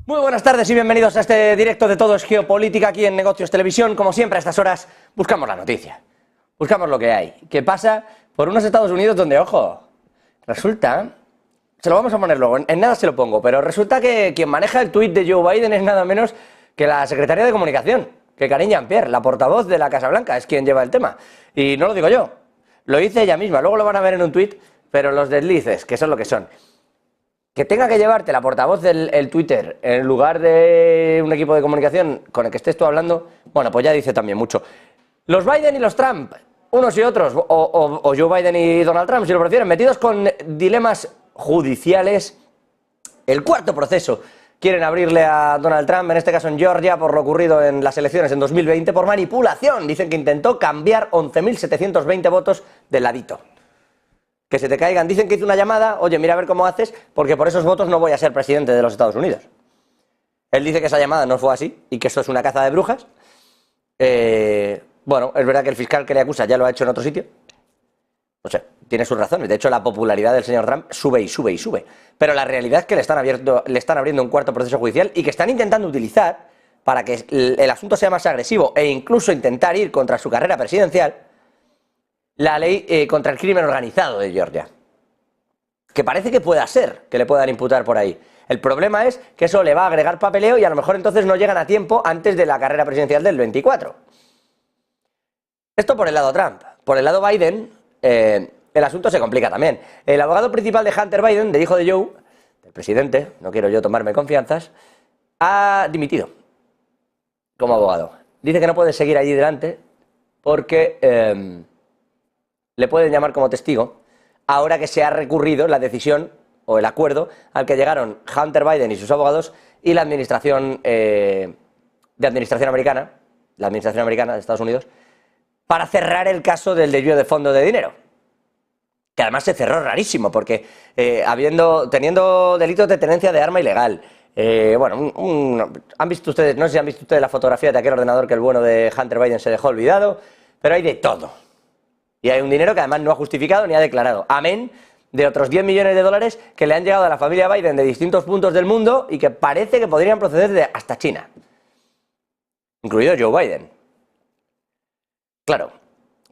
Muy buenas tardes y bienvenidos a este directo de Todo es Geopolítica aquí en Negocios Televisión. Como siempre a estas horas buscamos la noticia, buscamos lo que hay, que pasa por unos Estados Unidos donde, ojo, resulta, se lo vamos a poner luego, en nada se lo pongo, pero resulta que quien maneja el tuit de Joe Biden es nada menos que la secretaria de Comunicación, que Karine Jean-Pierre, la portavoz de la Casa Blanca, es quien lleva el tema. Y no lo digo yo, lo dice ella misma, luego lo van a ver en un tuit, pero los deslices, que son lo que son. Que tenga que llevarte la portavoz del Twitter en lugar de un equipo de comunicación con el que estés tú hablando, bueno, pues ya dice también mucho. Los Biden y los Trump, unos y otros, o Joe Biden y Donald Trump, si lo prefieren, metidos con dilemas judiciales. El cuarto proceso quieren abrirle a Donald Trump, en este caso en Georgia, por lo ocurrido en las elecciones en 2020, por manipulación. Dicen que intentó cambiar 11.720 votos del ladito. Que se te caigan, dicen que hizo una llamada, oye, mira a ver cómo haces, porque por esos votos no voy a ser presidente de los Estados Unidos. Él dice que esa llamada no fue así y que eso es una caza de brujas. Bueno, es verdad que el fiscal que le acusa ya lo ha hecho en otro sitio. No sé, tiene sus razones. De hecho, la popularidad del señor Trump sube y sube y sube. Pero la realidad es que le están abriendo un cuarto proceso judicial y que están intentando utilizar, para que el asunto sea más agresivo e incluso intentar ir contra su carrera presidencial, la ley contra el crimen organizado de Georgia, que parece que pueda ser, que le puedan imputar por ahí. El problema es que eso le va a agregar papeleo y a lo mejor entonces no llegan a tiempo antes de la carrera presidencial del 24. Esto por el lado Trump. Por el lado Biden, el asunto se complica también. El abogado principal de Hunter Biden, del hijo de Joe, del presidente, no quiero yo tomarme confianzas, ha dimitido como abogado. Dice que no puede seguir allí delante porque le pueden llamar como testigo, ahora que se ha recurrido la decisión o el acuerdo al que llegaron Hunter Biden y sus abogados y la administración americana, de Estados Unidos, para cerrar el caso del desvío de fondo de dinero. Que además se cerró rarísimo, porque teniendo delitos de tenencia de arma ilegal, han visto ustedes, no sé si han visto ustedes la fotografía de aquel ordenador que el bueno de Hunter Biden se dejó olvidado, pero hay de todo. Y hay un dinero que además no ha justificado ni ha declarado. Amén de otros 10 millones de dólares que le han llegado a la familia Biden de distintos puntos del mundo y que parece que podrían proceder de hasta China. Incluido Joe Biden. Claro,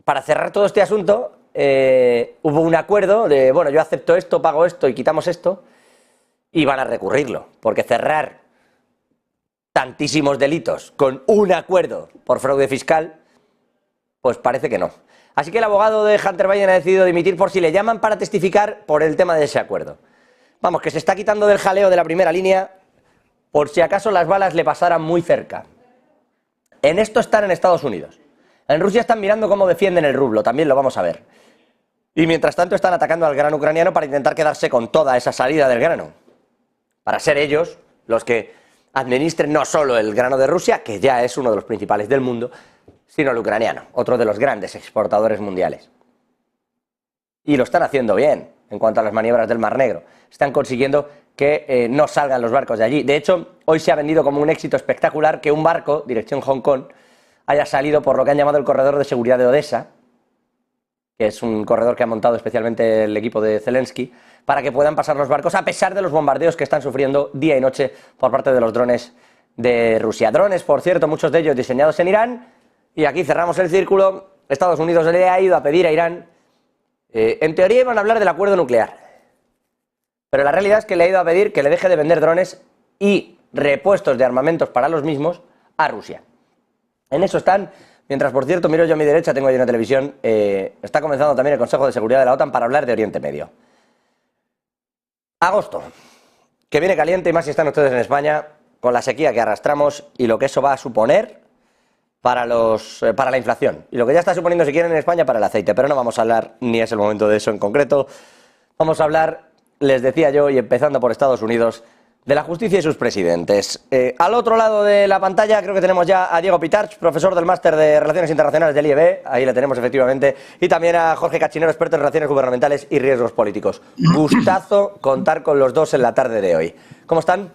para cerrar todo este asunto, hubo un acuerdo de, bueno, yo acepto esto, pago esto y quitamos esto, y van a recurrirlo. Porque cerrar tantísimos delitos con un acuerdo por fraude fiscal, pues parece que no. Así que el abogado de Hunter Biden ha decidido dimitir por si le llaman para testificar por el tema de ese acuerdo. Vamos, que se está quitando del jaleo de la primera línea por si acaso las balas le pasaran muy cerca. En esto están en Estados Unidos. En Rusia están mirando cómo defienden el rublo, también lo vamos a ver. Y mientras tanto están atacando al grano ucraniano para intentar quedarse con toda esa salida del grano. Para ser ellos los que administren no solo el grano de Rusia, que ya es uno de los principales del mundo, sino el ucraniano, otro de los grandes exportadores mundiales. Y lo están haciendo bien en cuanto a las maniobras del Mar Negro. Están consiguiendo que no salgan los barcos de allí. De hecho, hoy se ha vendido como un éxito espectacular que un barco, dirección Hong Kong, haya salido por lo que han llamado el corredor de seguridad de Odessa, que es un corredor que ha montado especialmente el equipo de Zelensky, para que puedan pasar los barcos a pesar de los bombardeos que están sufriendo día y noche por parte de los drones de Rusia. Drones, por cierto, muchos de ellos diseñados en Irán. Y aquí cerramos el círculo. Estados Unidos le ha ido a pedir a Irán, en teoría iban a hablar del acuerdo nuclear, pero la realidad es que le ha ido a pedir que le deje de vender drones y repuestos de armamentos para los mismos a Rusia. En eso están, mientras por cierto miro yo a mi derecha, tengo ahí una televisión, está comenzando también el Consejo de Seguridad de la OTAN para hablar de Oriente Medio. Agosto, que viene caliente y más si están ustedes en España, con la sequía que arrastramos y lo que eso va a suponer para la inflación y lo que ya está suponiendo, si quieren, en España para el aceite, pero no vamos a hablar, ni es el momento de eso en concreto. Vamos a hablar, les decía yo, y empezando por Estados Unidos, de la justicia y sus presidentes. Al otro lado de la pantalla creo que tenemos ya a Diego Pitarch, profesor del Máster de Relaciones Internacionales del IEB, ahí le tenemos efectivamente, y también a Jorge Cachinero, experto en Relaciones Gubernamentales y Riesgos Políticos. Gustazo contar con los dos en la tarde de hoy. ¿Cómo están?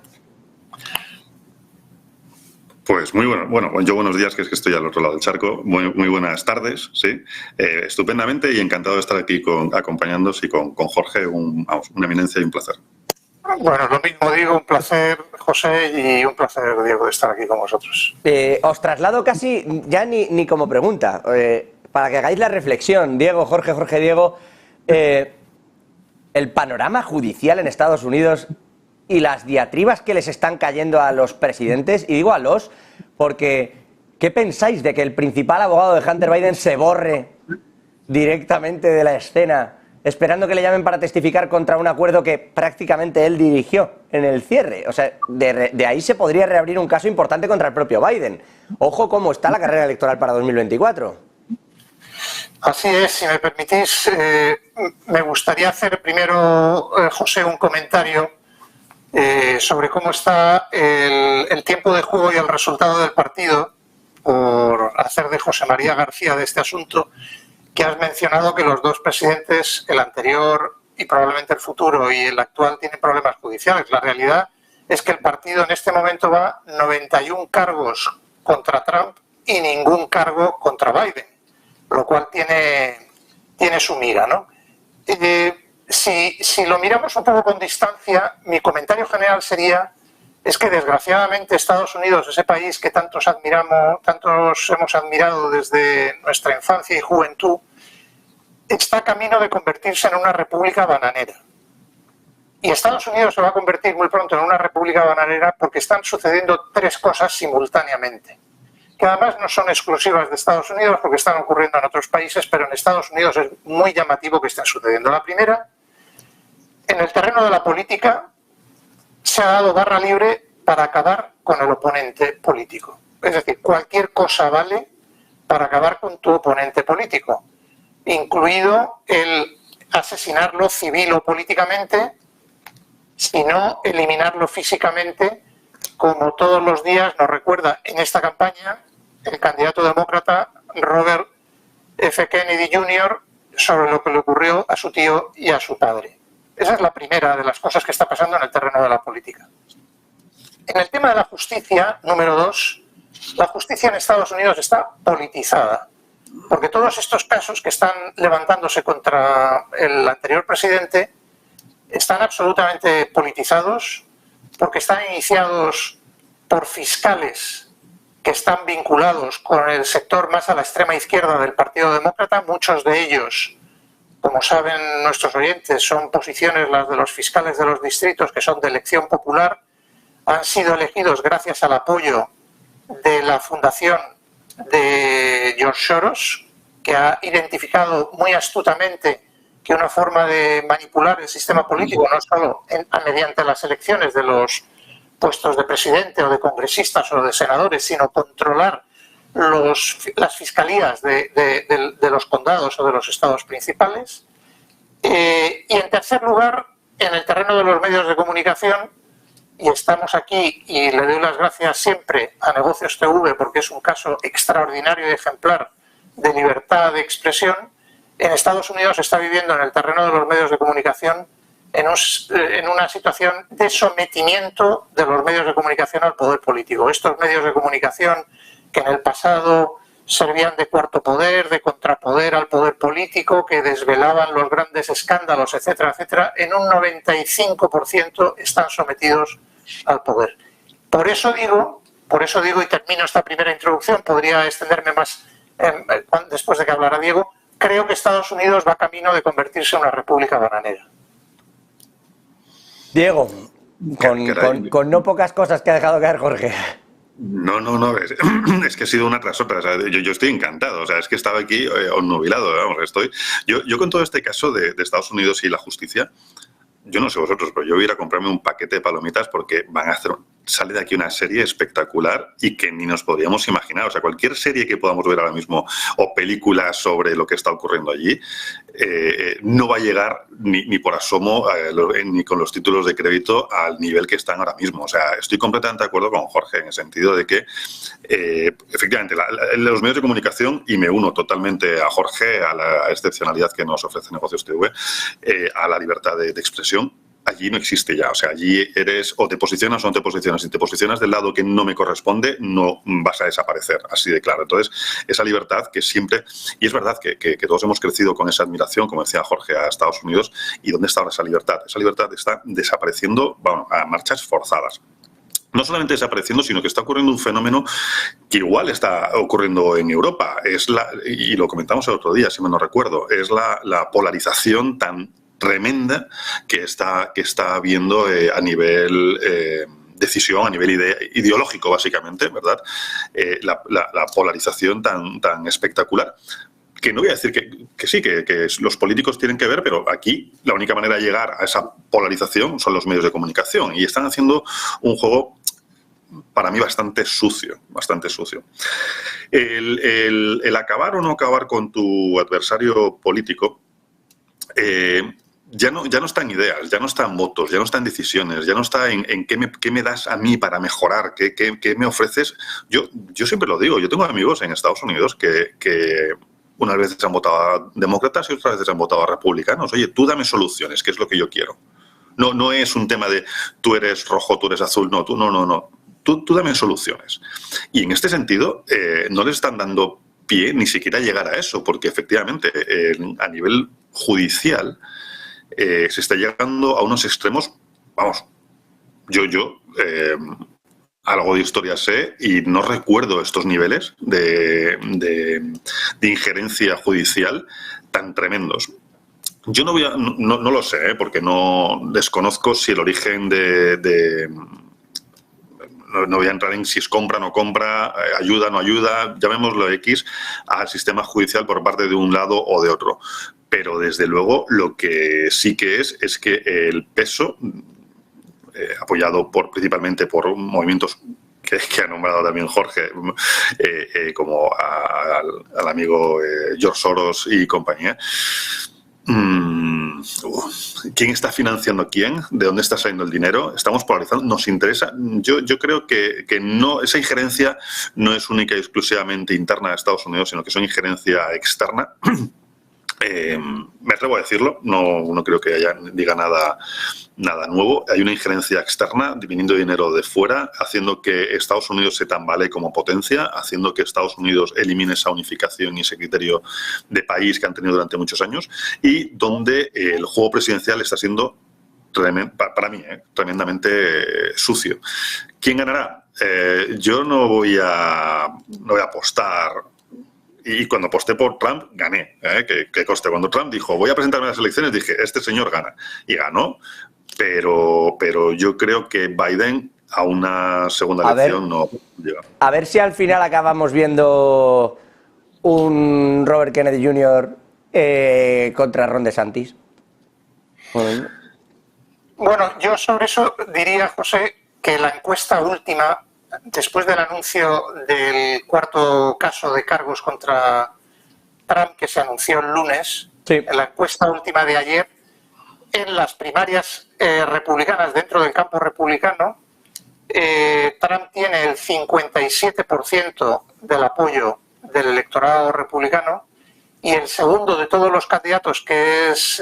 Pues muy bueno, yo buenos días, que es que estoy al otro lado del charco. Muy buenas tardes, sí. Estupendamente y encantado de estar aquí acompañándoos y con Jorge, una eminencia y un placer. Bueno, lo mismo digo, un placer, José, y un placer, Diego, de estar aquí con vosotros. Os traslado casi, ya ni como pregunta, para que hagáis la reflexión, Diego, Jorge, Diego, el panorama judicial en Estados Unidos y las diatribas que les están cayendo a los presidentes, y digo a los, porque ¿qué pensáis de que el principal abogado de Hunter Biden se borre directamente de la escena, esperando que le llamen para testificar contra un acuerdo que prácticamente él dirigió en el cierre? O sea, de ahí se podría reabrir un caso importante contra el propio Biden. Ojo cómo está la carrera electoral para 2024. Así es, si me permitís, me gustaría hacer primero, José, un comentario sobre cómo está el tiempo de juego y el resultado del partido por hacer de José María García de este asunto, que has mencionado que los dos presidentes, el anterior y probablemente el futuro y el actual, tienen problemas judiciales. La realidad es que el partido en este momento va 91 cargos contra Trump y ningún cargo contra Biden, lo cual tiene su miga, ¿no? Si lo miramos un poco con distancia, mi comentario general sería es que desgraciadamente Estados Unidos, ese país que tantos hemos admirado desde nuestra infancia y juventud, está camino de convertirse en una república bananera. Y Estados Unidos se va a convertir muy pronto en una república bananera porque están sucediendo tres cosas simultáneamente, que además no son exclusivas de Estados Unidos porque están ocurriendo en otros países, pero en Estados Unidos es muy llamativo que estén sucediendo. La primera, en el terreno de la política, se ha dado barra libre para acabar con el oponente político. Es decir, cualquier cosa vale para acabar con tu oponente político, incluido el asesinarlo civil o políticamente, sino eliminarlo físicamente, como todos los días nos recuerda en esta campaña el candidato demócrata Robert F. Kennedy Jr. sobre lo que le ocurrió a su tío y a su padre. Esa es la primera de las cosas que está pasando en el terreno de la política. En el tema de la justicia, número 2, la justicia en Estados Unidos está politizada, porque todos estos casos que están levantándose contra el anterior presidente están absolutamente politizados, porque están iniciados por fiscales que están vinculados con el sector más a la extrema izquierda del Partido Demócrata. Muchos de ellos, como saben nuestros oyentes, son posiciones las de los fiscales de los distritos que son de elección popular, han sido elegidos gracias al apoyo de la fundación de George Soros, que ha identificado muy astutamente que una forma de manipular el sistema político, no solo mediante las elecciones de los puestos de presidente o de congresistas o de senadores, sino controlar las fiscalías de los condados o de los estados principales. Y en tercer lugar, en el terreno de los medios de comunicación, y estamos aquí y le doy las gracias siempre a Negocios TV porque es un caso extraordinario y ejemplar de libertad de expresión, en Estados Unidos se está viviendo en el terreno de los medios de comunicación en una situación de sometimiento de los medios de comunicación al poder político. Estos medios de comunicación que en el pasado servían de cuarto poder, de contrapoder al poder político, que desvelaban los grandes escándalos, etcétera, etcétera, en un 95% están sometidos al poder. Por eso digo, y termino esta primera introducción, podría extenderme más después de que hablara Diego, creo que Estados Unidos va camino de convertirse en una república bananera. Diego, con no pocas cosas que ha dejado caer Jorge. No, es que ha sido una tras otra. O sea, yo estoy encantado, o sea, es que estaba aquí obnubilado, vamos, estoy. Yo con todo este caso de Estados Unidos y la justicia, yo no sé vosotros, pero yo voy a ir a comprarme un paquete de palomitas porque sale de aquí una serie espectacular y que ni nos podíamos imaginar. O sea, cualquier serie que podamos ver ahora mismo o película sobre lo que está ocurriendo allí, no va a llegar ni por asomo, ni con los títulos de crédito al nivel que están ahora mismo. O sea, estoy completamente de acuerdo con Jorge en el sentido de que, efectivamente, los medios de comunicación, y me uno totalmente a Jorge, a la excepcionalidad que nos ofrece Negocios TV, a la libertad de expresión, allí no existe ya. O sea, allí eres o te posicionas o no te posicionas. Si te posicionas del lado que no me corresponde, no vas a desaparecer, así de claro. Entonces, esa libertad que siempre... Y es verdad que todos hemos crecido con esa admiración, como decía Jorge, a Estados Unidos. ¿Y dónde está ahora esa libertad? Esa libertad está desapareciendo, bueno, a marchas forzadas. No solamente desapareciendo, sino que está ocurriendo un fenómeno que igual está ocurriendo en Europa. Y lo comentamos el otro día, si me no recuerdo, es la polarización tan tremenda que está habiendo a nivel decisión, a nivel ideológico, básicamente, ¿verdad? La polarización tan espectacular. Que no voy a decir que sí, que los políticos tienen que ver, pero aquí la única manera de llegar a esa polarización son los medios de comunicación. Y están haciendo un juego, para mí, bastante sucio, bastante sucio. El acabar o no acabar con tu adversario político ya no está en ideas, ya no está en votos, ya no está en decisiones, ya no está en qué me das a mí para mejorar, qué me ofreces. Yo siempre lo digo, yo tengo amigos en Estados Unidos que unas veces han votado a demócratas y otras veces han votado a republicanos. Oye, tú dame soluciones, que es lo que yo quiero. No es un tema de tú eres rojo, tú eres azul, no. Tú dame soluciones. Y en este sentido, no le están dando pie ni siquiera llegar a eso, porque efectivamente a nivel judicial se está llegando a unos extremos, vamos, yo algo de historia sé y no recuerdo estos niveles de injerencia judicial tan tremendos. Yo no lo sé, porque no desconozco si el origen no voy a entrar en si es compra o no compra, ayuda o no ayuda, llamémoslo X, al sistema judicial por parte de un lado o de otro. Pero desde luego lo que sí que es que el peso, apoyado principalmente por movimientos que ha nombrado también Jorge, como al amigo George Soros y compañía. ¿Quién está financiando a quién? ¿De dónde está saliendo el dinero? ¿Estamos polarizando? ¿Nos interesa? Yo creo que no, esa injerencia no es única y exclusivamente interna de Estados Unidos, sino que es una injerencia externa. Me atrevo a decirlo, no creo que diga nada nuevo. Hay una injerencia externa viniendo dinero de fuera, haciendo que Estados Unidos se tambalee como potencia, haciendo que Estados Unidos elimine esa unificación y ese criterio de país que han tenido durante muchos años, y donde el juego presidencial está siendo, para mí, tremendamente sucio. ¿Quién ganará? Yo no voy a apostar. Y cuando aposté por Trump, gané. ¿Qué coste? Cuando Trump dijo, voy a presentarme a las elecciones, dije, este señor gana. Y ganó. Pero yo creo que Biden a una segunda elección no llega. A ver si al final acabamos viendo un Robert Kennedy Jr. Contra Ron DeSantis. Bueno, yo sobre eso diría, José, que la encuesta última, después del anuncio del cuarto caso de cargos contra Trump, que se anunció el lunes, sí, en la encuesta última de ayer, en las primarias republicanas dentro del campo republicano, Trump tiene el 57% del apoyo del electorado republicano y el segundo de todos los candidatos, que es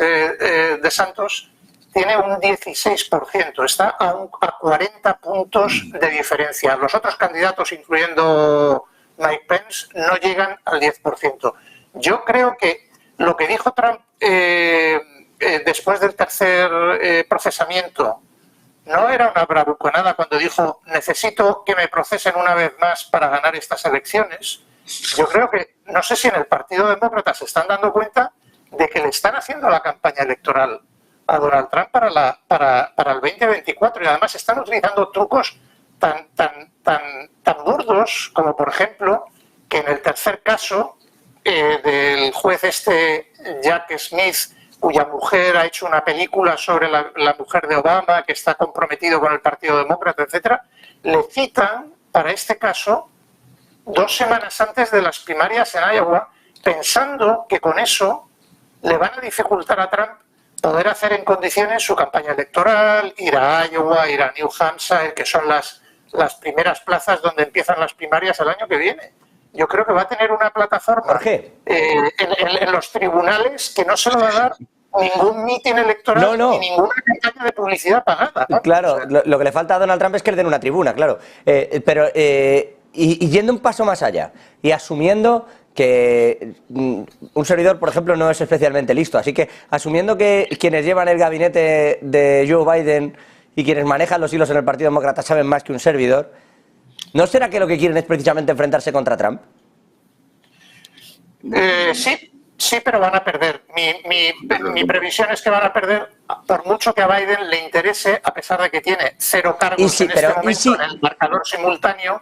DeSantis, tiene un 16%, está a 40 puntos de diferencia. Los otros candidatos, incluyendo Mike Pence, no llegan al 10%. Yo creo que lo que dijo Trump después del tercer procesamiento no era una bravuconada cuando dijo necesito que me procesen una vez más para ganar estas elecciones. Yo creo que, no sé si en el Partido Demócrata se están dando cuenta de que le están haciendo la campaña electoral a Donald Trump para el 2024 y además están utilizando trucos tan burdos como, por ejemplo, que en el tercer caso del juez Jack Smith, cuya mujer ha hecho una película sobre la mujer de Obama, que está comprometido con el Partido Demócrata, etcétera, le citan para este caso 2 semanas antes de las primarias en Iowa, pensando que con eso le van a dificultar a Trump poder hacer en condiciones su campaña electoral, ir a Iowa, ir a New Hampshire, que son las primeras plazas donde empiezan las primarias el año que viene. Yo creo que va a tener una plataforma en los tribunales que no se lo va a dar ningún mitin electoral No. ni ninguna campaña de publicidad pagada, ¿no? Claro, O sea, lo que le falta a Donald Trump es que le den una tribuna, claro. Pero yendo un paso más allá y asumiendo que un servidor, por ejemplo, no es especialmente listo, así que asumiendo que quienes llevan el gabinete de Joe Biden y quienes manejan los hilos en el Partido Demócrata saben más que un servidor, ¿no será que lo que quieren es precisamente enfrentarse contra Trump? sí, pero van a perder. Mi previsión es que van a perder, por mucho que a Biden le interese, a pesar de que tiene 0 cargos en este momento en el marcador simultáneo,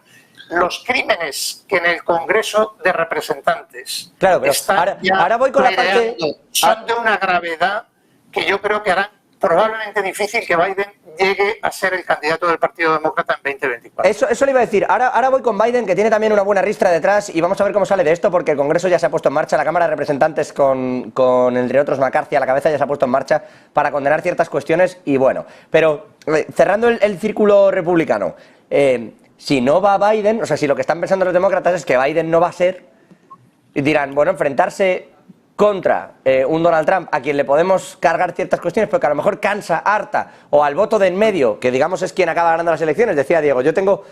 los crímenes que en el Congreso de Representantes están ahora voy con la parte... son de una gravedad que yo creo que harán probablemente difícil que Biden llegue a ser el candidato del Partido Demócrata en 2024. Eso le iba a decir. Ahora voy con Biden, que tiene también una buena ristra detrás, y vamos a ver cómo sale de esto, porque el Congreso ya se ha puesto en marcha, la Cámara de Representantes con entre otros, McCarthy a la cabeza, ya se ha puesto en marcha para condenar ciertas cuestiones, y bueno. Pero cerrando el círculo republicano, si no va Biden, o sea, si lo que están pensando los demócratas es que Biden no va a ser, dirán, bueno, enfrentarse contra un Donald Trump a quien le podemos cargar ciertas cuestiones, porque a lo mejor cansa, harta, o al voto de en medio, que digamos es quien acaba ganando las elecciones. Decía Diego, yo tengo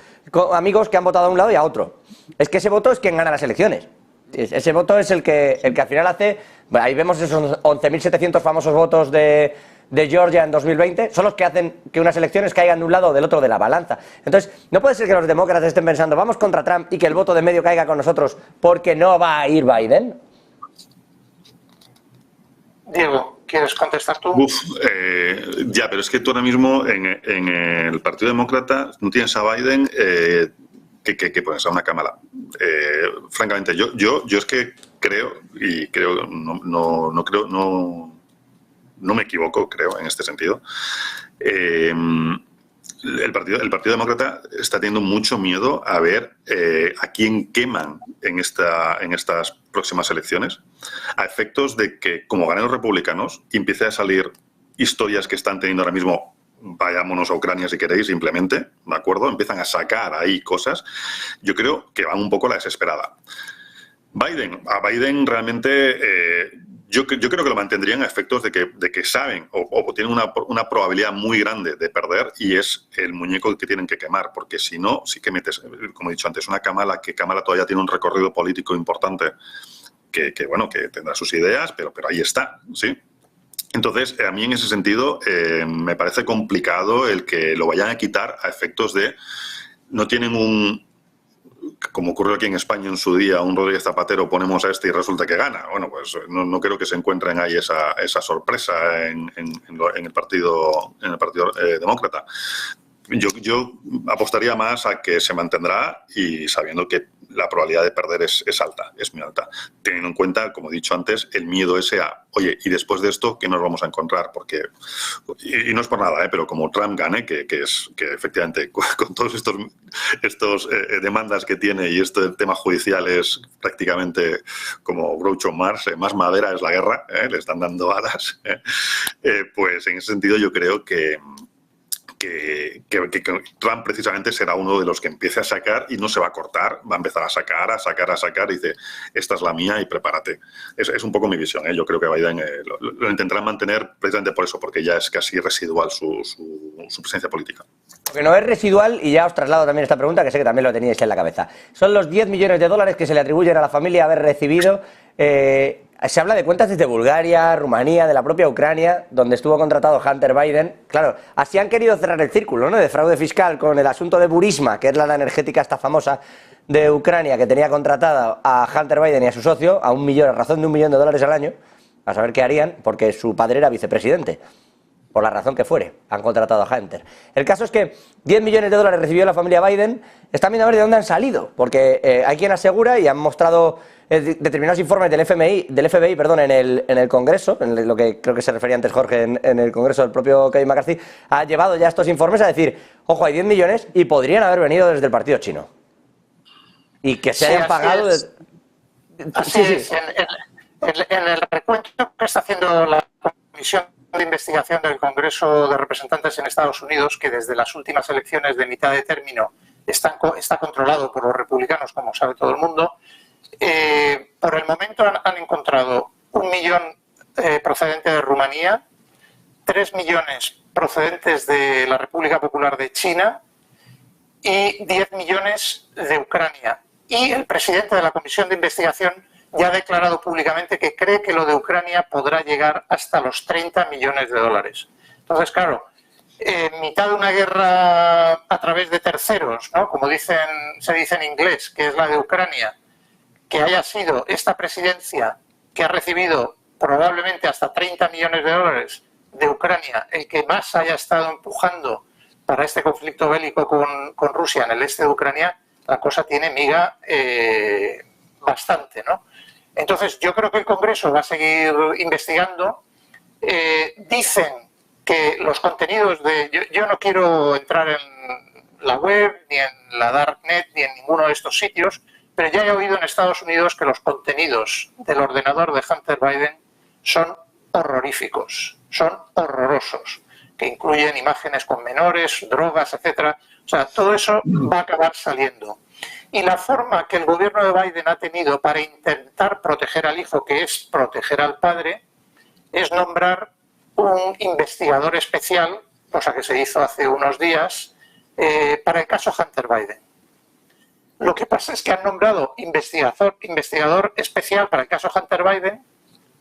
amigos que han votado a un lado y a otro. Es que ese voto es quien gana las elecciones. Ese voto es el que al final hace... Bueno, ahí vemos esos 11.700 famosos votos de Georgia en 2020, son los que hacen que unas elecciones caigan de un lado o del otro de la balanza. Entonces, no puede ser que los demócratas estén pensando, vamos contra Trump y que el voto de medio caiga con nosotros porque no va a ir Biden. Diego, ¿quieres contestar tú? Ya, pero es que tú ahora mismo en el Partido Demócrata no tienes a Biden que pones a una cámara. Francamente, yo es que creo, no me equivoco, creo, en este sentido. El Partido Demócrata está teniendo mucho miedo a ver a quién queman en estas próximas elecciones, a efectos de que, como ganen los republicanos, empiece a salir historias que están teniendo ahora mismo, vayámonos a Ucrania si queréis, simplemente, ¿de acuerdo? Empiezan a sacar ahí cosas. Yo creo que van un poco a la desesperada. A Biden realmente... Yo creo que lo mantendrían a efectos de que saben o tienen una probabilidad muy grande de perder, y es el muñeco que tienen que quemar, porque si no, sí que metes, como he dicho antes, una Kamala todavía tiene un recorrido político importante que tendrá sus ideas, pero ahí está, ¿sí? Entonces, a mí en ese sentido me parece complicado el que lo vayan a quitar a efectos de... No tienen como ocurrió aquí en España en su día, un Rodríguez Zapatero, ponemos a este y resulta que gana. Bueno, pues no creo que se encuentren ahí esa sorpresa en el Partido Demócrata. Yo apostaría más a que se mantendrá, y sabiendo que la probabilidad de perder es alta, es muy alta. Teniendo en cuenta, como he dicho antes, el miedo ese a, oye, y después de esto, ¿qué nos vamos a encontrar? Porque, y no es por nada, pero como Trump gane, que efectivamente con todos estos demandas que tiene, y este tema judicial es prácticamente como Groucho Marx, más madera es la guerra, le están dando alas, pues en ese sentido yo creo que Trump precisamente será uno de los que empiece a sacar y no se va a cortar, va a empezar a sacar, y dice, esta es la mía y prepárate. Es un poco mi visión, Yo creo que Biden lo intentará mantener precisamente por eso, porque ya es casi residual su presencia política. Porque no es residual, y ya os traslado también esta pregunta, que sé que también lo teníais en la cabeza. Son los 10 millones de dólares que se le atribuyen a la familia haber recibido. Se habla de cuentas desde Bulgaria, Rumanía, de la propia Ucrania, donde estuvo contratado Hunter Biden. Claro, así han querido cerrar el círculo, ¿no?, de fraude fiscal con el asunto de Burisma, que es la energética esta famosa de Ucrania, que tenía contratada a Hunter Biden y a su socio a razón de $1 millón al año, a saber qué harían, porque su padre era vicepresidente. Por la razón que fuere, han contratado a Hunter. El caso es que 10 millones de dólares recibió la familia Biden. Están viendo a ver de dónde han salido, porque hay quien asegura, y han mostrado determinados informes del FBI, en el Congreso, en lo que creo que se refería antes Jorge, en el Congreso del propio Kevin McCarthy, ha llevado ya estos informes a decir, ojo, hay 10 millones y podrían haber venido desde el partido chino. Y que se hayan pagado... Así es. En el recuento que está haciendo la Comisión de Investigación del Congreso de Representantes en Estados Unidos, que desde las últimas elecciones de mitad de término está controlado por los republicanos, como sabe todo el mundo, por el momento han encontrado 1 millón procedente de Rumanía, 3 millones procedentes de la República Popular de China y 10 millones de Ucrania. Y el presidente de la Comisión de Investigación ya ha declarado públicamente que cree que lo de Ucrania podrá llegar hasta los 30 millones de dólares. Entonces, claro, en mitad de una guerra a través de terceros, ¿no?, como se dice en inglés, que es la de Ucrania, que haya sido esta presidencia que ha recibido probablemente hasta 30 millones de dólares de Ucrania, el que más haya estado empujando para este conflicto bélico con Rusia en el este de Ucrania, la cosa tiene miga bastante, ¿no? Entonces, yo creo que el Congreso va a seguir investigando. Dicen que los contenidos de... Yo no quiero entrar en la web, ni en la Darknet, ni en ninguno de estos sitios, pero ya he oído en Estados Unidos que los contenidos del ordenador de Hunter Biden son horroríficos, son horrorosos, que incluyen imágenes con menores, drogas, etcétera. O sea, todo eso va a acabar saliendo. Y la forma que el gobierno de Biden ha tenido para intentar proteger al hijo, que es proteger al padre, es nombrar un investigador especial, cosa que se hizo hace unos días, para el caso Hunter Biden. Lo que pasa es que han nombrado investigador especial para el caso Hunter Biden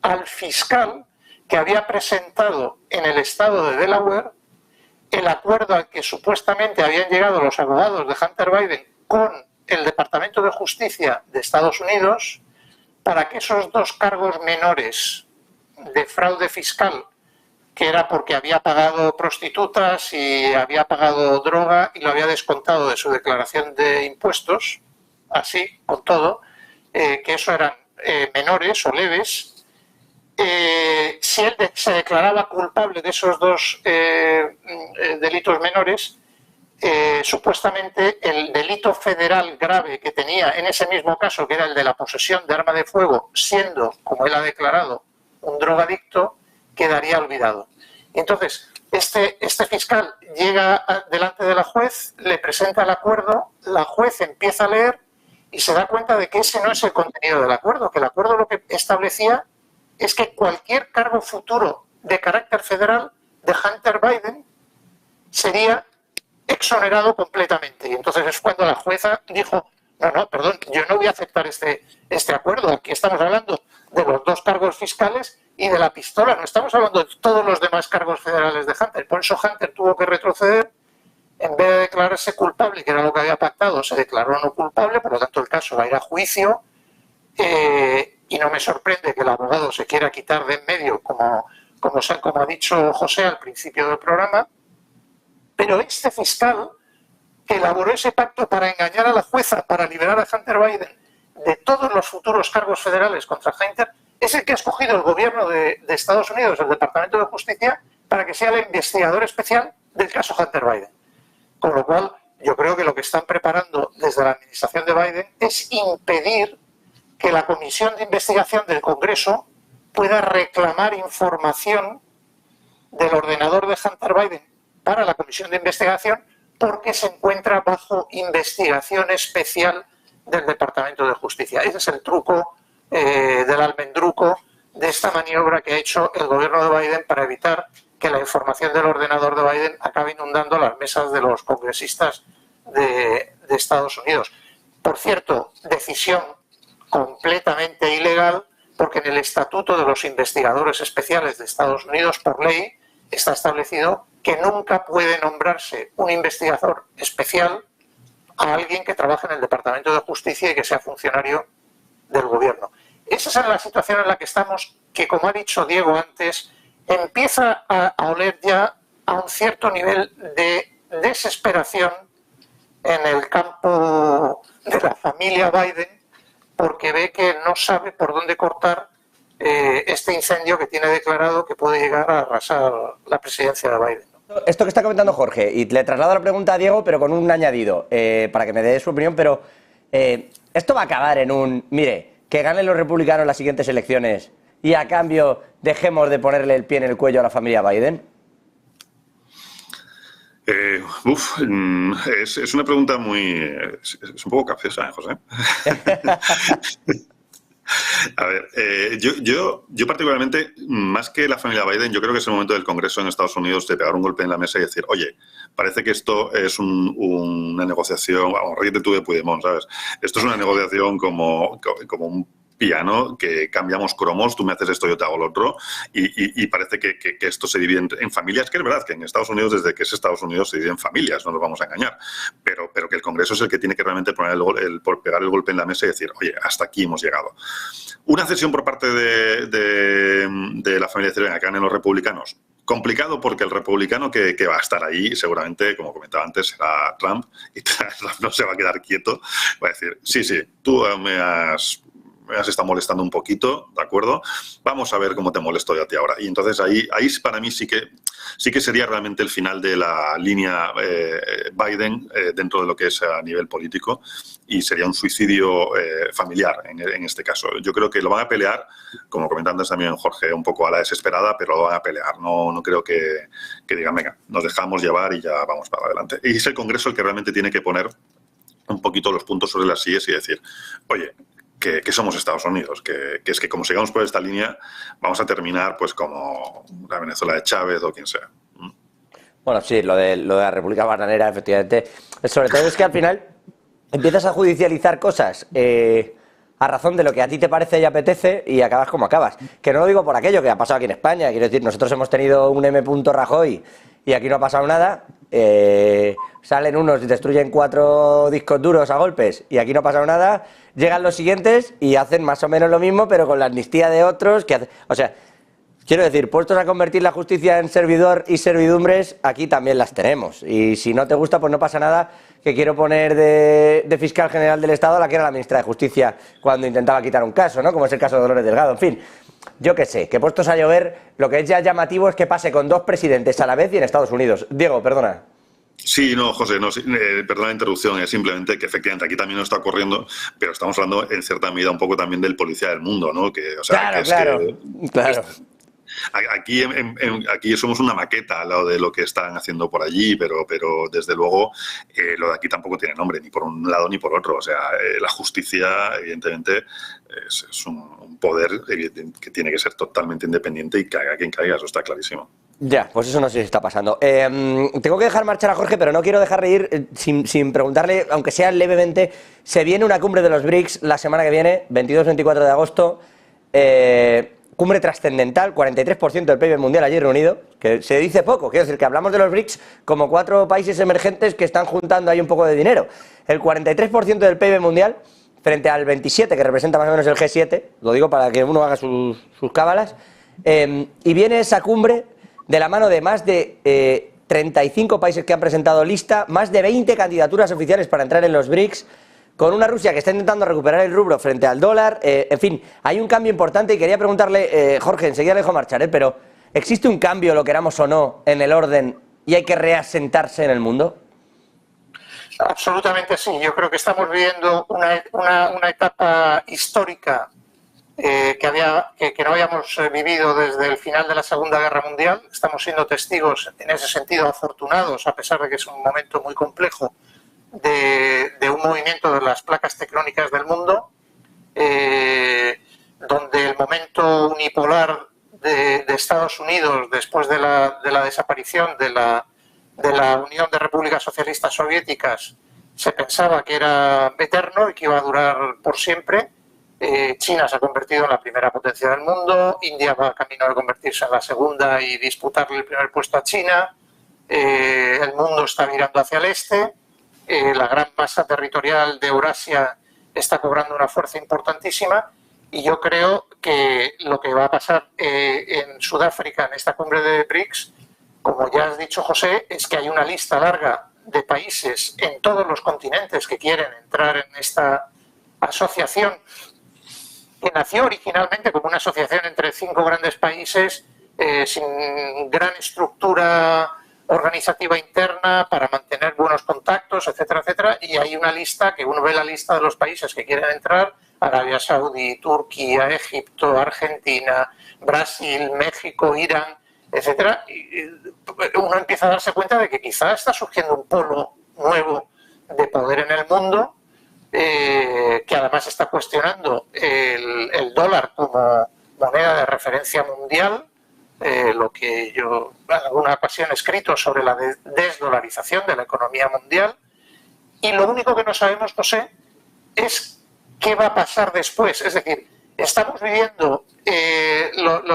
al fiscal que había presentado en el estado de Delaware el acuerdo al que supuestamente habían llegado los abogados de Hunter Biden con el Departamento de Justicia de Estados Unidos para que esos dos cargos menores de fraude fiscal, que era porque había pagado prostitutas y había pagado droga y lo había descontado de su declaración de impuestos, así, con todo, que eso eran menores o leves. Si él se declaraba culpable de esos dos delitos menores, supuestamente el delito federal grave que tenía en ese mismo caso, que era el de la posesión de arma de fuego, siendo, como él ha declarado, un drogadicto, quedaría olvidado. Entonces, este fiscal llega delante de la juez, le presenta el acuerdo, la juez empieza a leer y se da cuenta de que ese no es el contenido del acuerdo, que el acuerdo lo que establecía es que cualquier cargo futuro de carácter federal de Hunter Biden sería exonerado completamente. Y entonces es cuando la jueza dijo, no, perdón, yo no voy a aceptar este acuerdo. Aquí estamos hablando de los dos cargos fiscales y de la pistola, no estamos hablando de todos los demás cargos federales de Hunter. Por eso Hunter tuvo que retroceder, en vez de declararse culpable, que era lo que había pactado, se declaró no culpable, por lo tanto el caso va a ir a juicio, y no me sorprende que el abogado se quiera quitar de en medio, como ha dicho José al principio del programa, pero este fiscal que elaboró ese pacto para engañar a la jueza, para liberar a Hunter Biden de todos los futuros cargos federales contra Hunter, es el que ha escogido el gobierno de Estados Unidos, el Departamento de Justicia, para que sea el investigador especial del caso Hunter Biden. Con lo cual, yo creo que lo que están preparando desde la administración de Biden es impedir que la Comisión de Investigación del Congreso pueda reclamar información del ordenador de Hunter Biden para la Comisión de Investigación, porque se encuentra bajo investigación especial del Departamento de Justicia. Ese es el truco del almendruco de esta maniobra que ha hecho el gobierno de Biden para evitar que la información del ordenador de Biden acabe inundando las mesas de los congresistas de Estados Unidos. Por cierto, decisión completamente ilegal, porque en el Estatuto de los Investigadores Especiales de Estados Unidos, por ley, está establecido que nunca puede nombrarse un investigador especial a alguien que trabaje en el Departamento de Justicia y que sea funcionario del gobierno. Esa es la situación en la que estamos, que, como ha dicho Diego antes, empieza a oler ya a un cierto nivel de desesperación en el campo de la familia Biden, porque ve que no sabe por dónde cortar este incendio que tiene declarado que puede llegar a arrasar la presidencia de Biden. Esto que está comentando Jorge, y le traslado la pregunta a Diego, pero con un añadido, para que me dé su opinión, pero esto va a acabar en un, mire, que ganen los republicanos las siguientes elecciones y a cambio dejemos de ponerle el pie en el cuello a la familia Biden. Es una pregunta muy... Es un poco capciosa, José. A ver, yo particularmente, más que la familia Biden, yo creo que es el momento del Congreso en Estados Unidos de pegar un golpe en la mesa y decir, oye, parece que esto es una negociación, vamos, ríete tú de Puigdemont, ¿sabes? Esto es una negociación como un piano, que cambiamos cromos, tú me haces esto, yo te hago lo otro, y parece que esto se divide en familias, que es verdad que en Estados Unidos, desde que es Estados Unidos, se divide en familias, no nos vamos a engañar, pero que el Congreso es el que tiene que realmente poner pegar el golpe en la mesa y decir, oye, hasta aquí hemos llegado. Una cesión por parte de la familia Cervera en los republicanos, complicado porque el republicano que va a estar ahí, seguramente, como comentaba antes, será Trump, y Trump no se va a quedar quieto, va a decir, sí, tú me has estado molestando un poquito, ¿de acuerdo? Vamos a ver cómo te molesto yo a ti ahora. Y entonces ahí para mí sí que sería realmente el final de la línea Biden dentro de lo que es a nivel político, y sería un suicidio familiar en este caso. Yo creo que lo van a pelear, como comentaba antes también Jorge, un poco a la desesperada, pero lo van a pelear. No creo que digan, venga, nos dejamos llevar y ya vamos para adelante. Y es el Congreso el que realmente tiene que poner un poquito los puntos sobre las sillas y decir, oye, que somos Estados Unidos, que es que como sigamos por esta línea vamos a terminar pues como la Venezuela de Chávez o quien sea. Bueno, sí, lo de la República Bananera, efectivamente. Sobre todo es que al final empiezas a judicializar cosas a razón de lo que a ti te parece y apetece, y acabas como acabas. Que no lo digo por aquello que ha pasado aquí en España. Quiero decir, nosotros hemos tenido un M. Rajoy y aquí no ha pasado nada. Salen unos y destruyen 4 discos duros a golpes y aquí no ha pasado nada. Llegan los siguientes y hacen más o menos lo mismo, pero con la amnistía de otros o sea, quiero decir, puestos a convertir la justicia en servidor y servidumbres, aquí también las tenemos. Y si no te gusta, pues no pasa nada, que quiero poner de fiscal general del Estado a la que era la ministra de Justicia cuando intentaba quitar un caso, ¿no? Como es el caso de Dolores Delgado. En fin, yo qué sé, que puestos a llover, lo que es ya llamativo es que pase con 2 presidentes a la vez y en Estados Unidos. Diego, perdona. Sí, no, José, no, sí, perdón la interrupción, es simplemente que efectivamente aquí también no está ocurriendo, pero estamos hablando en cierta medida un poco también del policía del mundo, ¿no? Claro. Aquí somos una maqueta al lado de lo que están haciendo por allí, pero desde luego lo de aquí tampoco tiene nombre, ni por un lado ni por otro. O sea, la justicia, evidentemente, es un poder que tiene que ser totalmente independiente y caiga quien caiga, eso está clarísimo. Ya, pues eso no sé si está pasando. Tengo que dejar marchar a Jorge, pero no quiero dejar de ir sin preguntarle, aunque sea levemente, se viene una cumbre de los BRICS la semana que viene, 22-24 de agosto, cumbre trascendental, 43% del PIB mundial allí reunido, que se dice poco, quiero decir que hablamos de los BRICS como 4 países emergentes que están juntando ahí un poco de dinero. El 43% del PIB mundial frente al 27%, que representa más o menos el G7, lo digo para que uno haga sus cábalas, y viene esa cumbre de la mano de más de 35 países que han presentado lista, más de 20 candidaturas oficiales para entrar en los BRICS, con una Rusia que está intentando recuperar el rublo frente al dólar. En fin, hay un cambio importante y quería preguntarle, Jorge, enseguida le dejo marchar, pero ¿existe un cambio, lo queramos o no, en el orden y hay que reasentarse en el mundo? Absolutamente sí. Yo creo que estamos viviendo una etapa histórica que no habíamos vivido desde el final de la Segunda Guerra Mundial. Estamos siendo testigos, en ese sentido, afortunados, a pesar de que es un momento muy complejo, de un movimiento de las placas tectónicas del mundo, donde el momento unipolar de Estados Unidos, después de la desaparición de la Unión de Repúblicas Socialistas Soviéticas, se pensaba que era eterno y que iba a durar por siempre. China se ha convertido en la primera potencia del mundo, India va camino de convertirse en la segunda y disputarle el primer puesto a China, el mundo está mirando hacia el este, la gran masa territorial de Eurasia está cobrando una fuerza importantísima, y yo creo que lo que va a pasar en Sudáfrica, en esta cumbre de BRICS, como ya has dicho, José, es que hay una lista larga de países en todos los continentes que quieren entrar en esta asociación, que nació originalmente como una asociación entre 5 grandes países sin gran estructura organizativa interna para mantener buenos contactos, etcétera, etcétera, y hay una lista, que uno ve la lista de los países que quieren entrar: Arabia Saudí, Turquía, Egipto, Argentina, Brasil, México, Irán, etcétera. Y uno empieza a darse cuenta de que quizá está surgiendo un polo nuevo de poder en el mundo, que además está cuestionando el dólar como moneda de referencia mundial, lo que yo en alguna ocasión he escrito sobre la desdolarización de la economía mundial. Y lo único que no sabemos, José, es qué va a pasar después. Es decir, estamos viviendo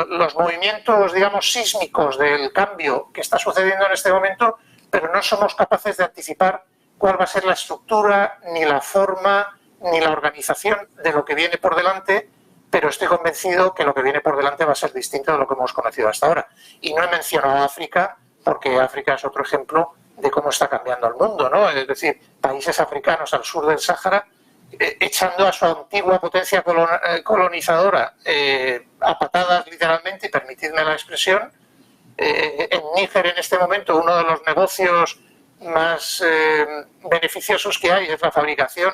los movimientos, digamos, sísmicos del cambio que está sucediendo en este momento, pero no somos capaces de anticipar cuál va a ser la estructura, ni la forma, ni la organización de lo que viene por delante, pero estoy convencido que lo que viene por delante va a ser distinto de lo que hemos conocido hasta ahora. Y no he mencionado África, porque África es otro ejemplo de cómo está cambiando el mundo, ¿no? Es decir, países africanos al sur del Sáhara echando a su antigua potencia colonizadora a patadas, literalmente, y permitidme la expresión. En Níger, en este momento, uno de los negocios más beneficiosos que hay es la fabricación,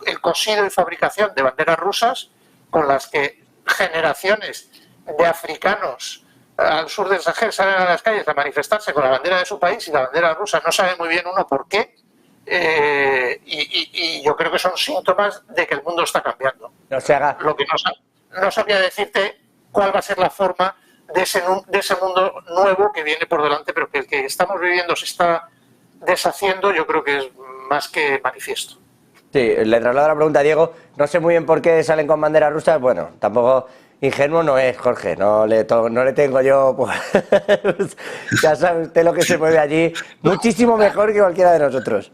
el cosido y fabricación de banderas rusas, con las que generaciones de africanos al sur del Sahel salen a las calles a manifestarse con la bandera de su país y la bandera rusa. No sabe muy bien uno por qué, y yo creo que son síntomas de que el mundo está cambiando. No se haga. Lo que no sabría decirte cuál va a ser la forma de ese mundo nuevo que viene por delante, pero que el que estamos viviendo se está deshaciendo, yo creo que es más que manifiesto. Sí, le traslado la pregunta a Diego. No sé muy bien por qué salen con banderas rusas. Bueno, tampoco ingenuo no es, Jorge. No le tengo yo. Pues, ya sabe usted lo que se mueve allí. Muchísimo mejor que cualquiera de nosotros.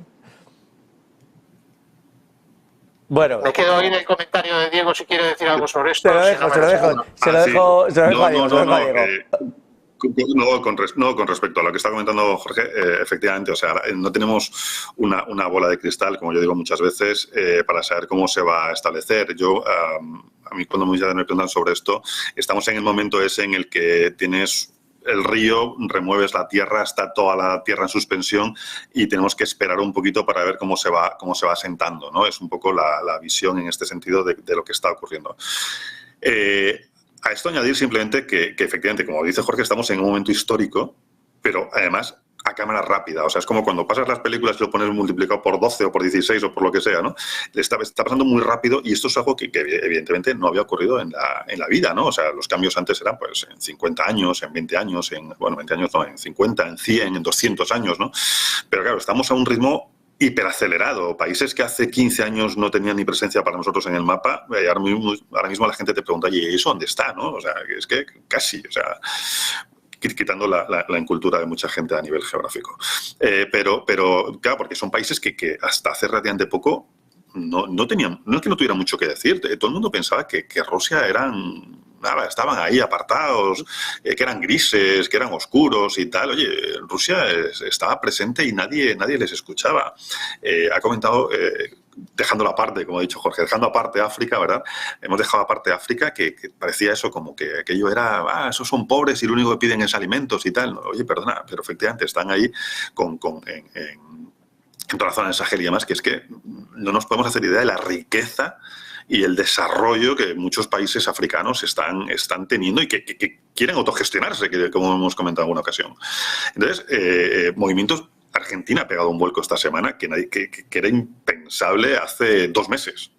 Bueno. Me quedo ahí en el comentario de Diego si quiere decir algo sobre esto. Se lo dejo a Diego. No, con respecto a lo que está comentando Jorge, efectivamente, o sea, no tenemos una bola de cristal, como yo digo muchas veces, para saber cómo se va a establecer. Yo, a mí cuando me preguntan sobre esto, estamos en el momento ese en el que tienes el río, remueves la tierra, está toda la tierra en suspensión y tenemos que esperar un poquito para ver cómo se va asentando, ¿no? Es un poco la visión en este sentido de lo que está ocurriendo. A esto añadir simplemente que efectivamente, como dice Jorge, estamos en un momento histórico, pero además a cámara rápida. O sea, es como cuando pasas las películas y lo pones multiplicado por 12 o por 16 o por lo que sea, ¿no? Está pasando muy rápido y esto es algo que evidentemente no había ocurrido en la vida, ¿no? O sea, los cambios antes eran pues en 50 años, en 20 años, en 20 años no, en 50, en 100, en 200 años, ¿no? Pero claro, estamos a un ritmo hiperacelerado. Países que hace 15 años no tenían ni presencia para nosotros en el mapa, ahora mismo la gente te pregunta, ¿y eso dónde está? ¿No? O sea, es que casi, o sea, quitando la incultura de mucha gente a nivel geográfico. Pero claro, porque son países que hasta hace relativamente poco no tenían, no es que no tuvieran mucho que decir, todo el mundo pensaba que Rusia estaban ahí apartados, que eran grises, que eran oscuros y tal. Oye, Rusia estaba presente y nadie les escuchaba. Ha comentado, dejando aparte, como ha dicho Jorge, dejando aparte África, ¿verdad? Hemos dejado aparte África, que parecía eso, como que aquello era, esos son pobres y lo único que piden es alimentos y tal. Oye, perdona, pero efectivamente están ahí en toda la zona del Sahel y demás, que es que no nos podemos hacer idea de la riqueza y el desarrollo que muchos países africanos están teniendo y que quieren autogestionarse, como hemos comentado en alguna ocasión. Entonces, movimientos... Argentina ha pegado un vuelco esta semana que era impensable hace 2 meses.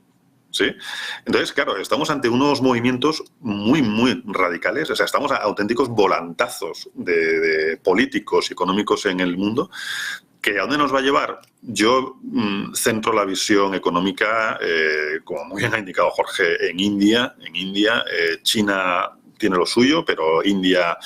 ¿Sí? Entonces, claro, estamos ante unos movimientos muy, muy radicales. O sea, estamos a auténticos volantazos de políticos y económicos en el mundo. ¿Que a dónde nos va a llevar? Yo centro la visión económica, como muy bien ha indicado Jorge, en India. China tiene lo suyo, pero India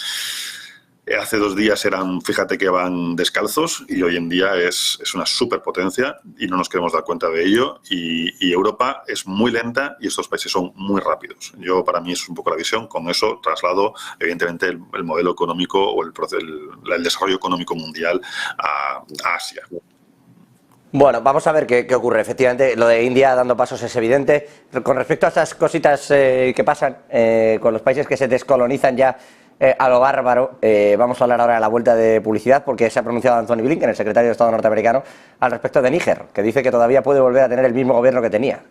hace 2 días fíjate que van descalzos y hoy en día es una superpotencia y no nos queremos dar cuenta de ello. Y Europa es muy lenta y estos países son muy rápidos. Para mí eso es un poco la visión. Con eso traslado, evidentemente, el modelo económico o el desarrollo económico mundial a Asia. Bueno, vamos a ver qué ocurre. Efectivamente, lo de India dando pasos es evidente. Con respecto a esas cositas que pasan con los países que se descolonizan ya a lo bárbaro, vamos a hablar ahora de la vuelta de publicidad, porque se ha pronunciado Anthony Blinken, el secretario de Estado norteamericano, al respecto de Níger, que dice que todavía puede volver a tener el mismo gobierno que tenía.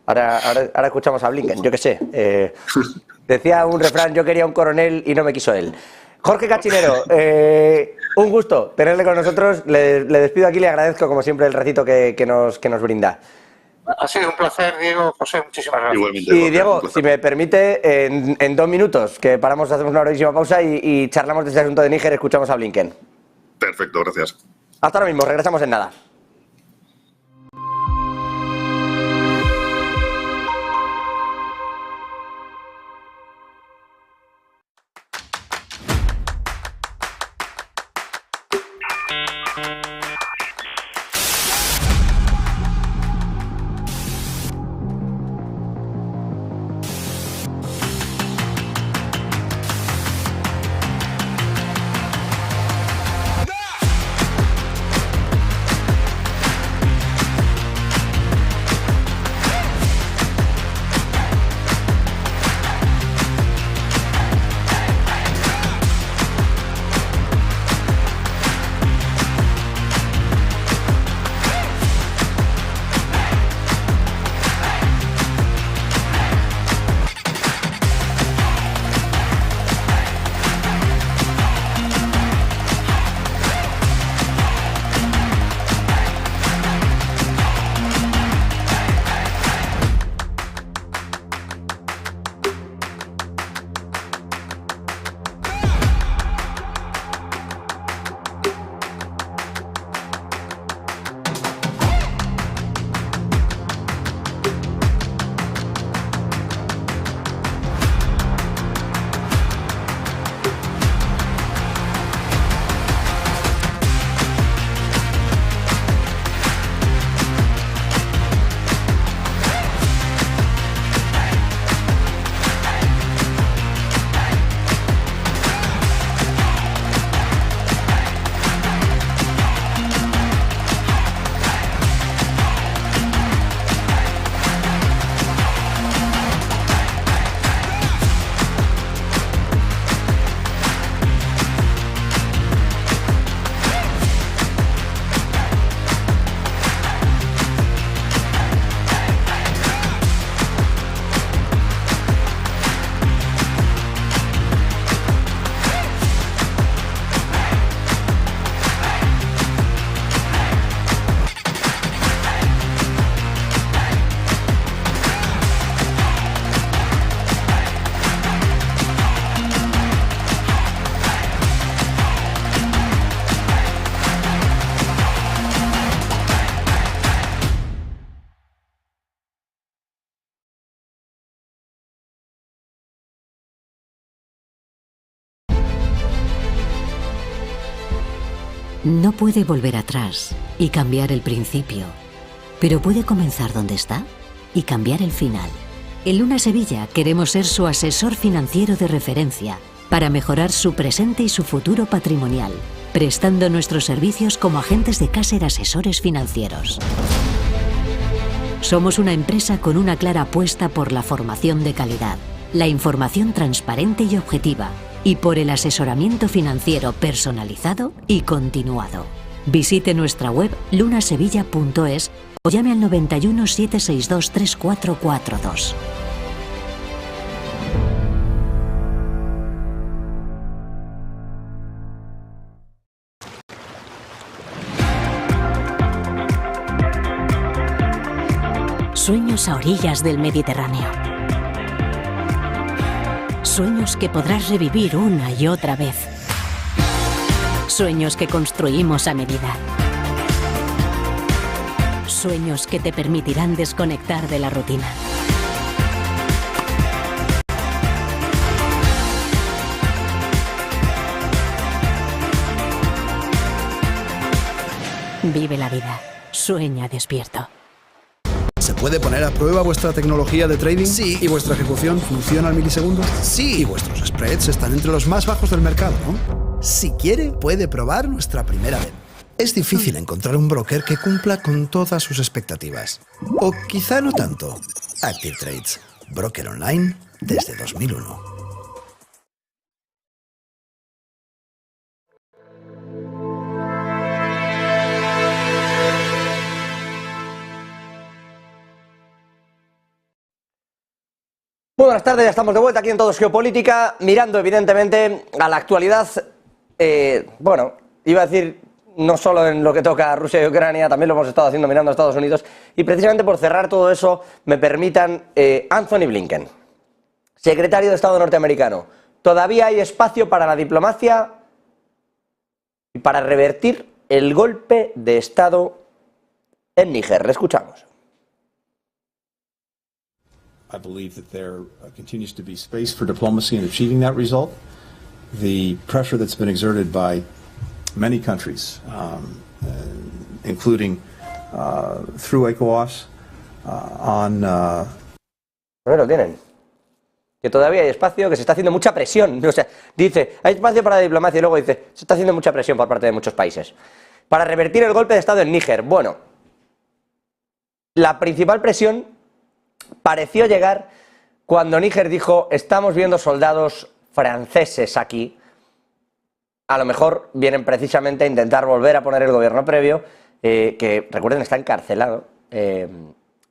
Ahora escuchamos a Blinken, yo qué sé. Decía un refrán, yo quería un coronel y no me quiso él. Jorge Cachinero, un gusto tenerle con nosotros. Le despido aquí, le agradezco como siempre el ratito que nos brinda. Ha sido un placer, Diego, José, muchísimas gracias. Igualmente. Y Diego, si me permite, en 2 minutos, que paramos, hacemos una brevísima pausa y charlamos de este asunto de Níger, escuchamos a Blinken. Perfecto, gracias. Hasta ahora mismo, regresamos en nada. No puede volver atrás y cambiar el principio, pero puede comenzar donde está y cambiar el final. En Luna Sevilla queremos ser su asesor financiero de referencia para mejorar su presente y su futuro patrimonial, prestando nuestros servicios como agentes de Caser Asesores Financieros. Somos una empresa con una clara apuesta por la formación de calidad, la información transparente y objetiva, y por el asesoramiento financiero personalizado y continuado. Visite nuestra web lunasevilla.es o llame al 91 762 3442. Sueños a orillas del Mediterráneo. Sueños que podrás revivir una y otra vez. Sueños que construimos a medida. Sueños que te permitirán desconectar de la rutina. Vive la vida. Sueña despierto. ¿Se puede poner a prueba vuestra tecnología de trading? Sí. ¿Y vuestra ejecución funciona al milisegundo? Sí. Y vuestros spreads están entre los más bajos del mercado, ¿no? Si quiere, puede probar nuestra primera vez. Es difícil encontrar un broker que cumpla con todas sus expectativas. O quizá no tanto. Active Trades, broker online desde 2001. Muy buenas tardes, ya estamos de vuelta aquí en Todo es Geopolítica, mirando evidentemente a la actualidad, bueno, iba a decir no solo en lo que toca a Rusia y Ucrania, también lo hemos estado haciendo mirando a Estados Unidos. Y precisamente por cerrar todo eso, me permitan, Anthony Blinken, secretario de Estado norteamericano, ¿todavía hay espacio para la diplomacia y para revertir el golpe de Estado en Níger? Le escuchamos. I believe that there continues to be space for diplomacy in achieving that result. The pressure that's been exerted by many countries, including through ECOWAS, on... Bueno, lo tienen. Que todavía hay espacio, que se está haciendo mucha presión. O sea, dice, hay espacio para la diplomacia y luego dice, se está haciendo mucha presión por parte de muchos países. Para revertir el golpe de Estado en Níger. Bueno, la principal presión pareció llegar cuando Níger dijo, estamos viendo soldados franceses aquí. A lo mejor vienen precisamente a intentar volver a poner el gobierno previo, que recuerden está encarcelado